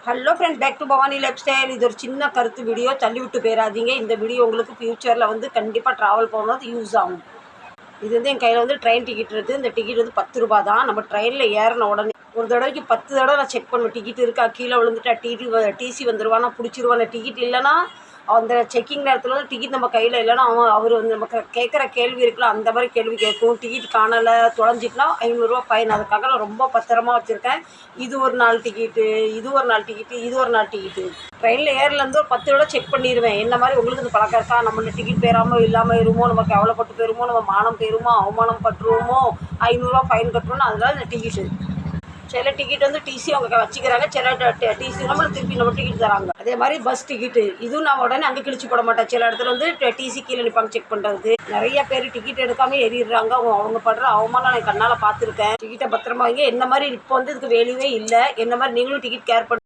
Hello friends, back to Bhavani lifestyle. இது ஒரு சின்ன கருத்து வீடியோ, தள்ளி விட்டு போயிடாதீங்க. இந்த வீடியோ உங்களுக்கு ஃப்யூச்சரில் கண்டிப்பாக ட்ராவல் போகிறது யூஸ் ஆகும். இது என் கையில் ட்ரெயின் டிக்கெட் இருக்குது. இந்த டிக்கெட் 10 ரூபா தான். நம்ம ட்ரெயினில் ஏறின உடனே ஒரு தடவைக்கு 10 தடவை நான் செக் பண்ணுவேன். டிக்கெட் இருக்கா, கீழே விழுந்துட்டா டிசி வந்துடுவானா, பிடிச்சிருவானா. டிக்கெட் இல்லைன்னா அந்த செக்கிங் நேரத்தில் டிக்கெட் நம்ம கையில் இல்லைன்னா அவர் நமக்கு கேட்குற கேள்வி இருக்குல்ல, அந்த மாதிரி கேள்வி கேட்கும். டிக்கெட் காணலை, தொலைஞ்சிட்டுனா 500 ஃபைன். அதுக்காக நான் ரொம்ப பத்திரமா வச்சுருக்கேன். இது ஒரு நாள் டிக்கெட்டு, இது ஒரு நாள் டிக்கெட்டு, இது ஒரு நாள் டிக்கெட்டு. ட்ரெயினில் ஏறலேருந்து ஒரு 10 தடவை செக் பண்ணிடுவேன். என்ன மாதிரி உங்களுக்கு இந்த பழக்கம் இருக்கா? நம்மள டிக்கெட் போயிடாமல் இல்லாமல் இருமோ, நம்ம கவலைப்பட்டு போயிருமோ, நம்ம மானம் போயிருமோ, அவமானம் பட்டுருவோமோ, 500 ஃபைன் கட்டுறோன்னு. அதனால இந்த டிக்கெட்டு சில டிக்கெட் டிசி அவங்க வச்சுக்கிறாங்க, சில டிசி நம்மளுக்கு திருப்பி நம்ம டிக்கெட் தராங்க. அதே மாதிரி பஸ் டிக்கெட்டு, இதுவும் நான் உடனே அங்கே கிழிச்சு போட மாட்டேன். சில இடத்துல டிசி கீழே நிற்பாங்க செக் பண்ணுறதுக்கு. நிறைய பேர் டிக்கெட் எடுக்காமல் ஏறிடுறாங்க. அவங்க படுற அவமானம் நான் கண்ணால் பார்த்துருக்கேன். டிக்கெட்டை பத்திரமா வைங்க. என்ன மாதிரி இப்போ இதுக்கு வேல்யூவே இல்லை. என்ன மாதிரி நீங்களும் டிக்கெட் கேர் பண்ணி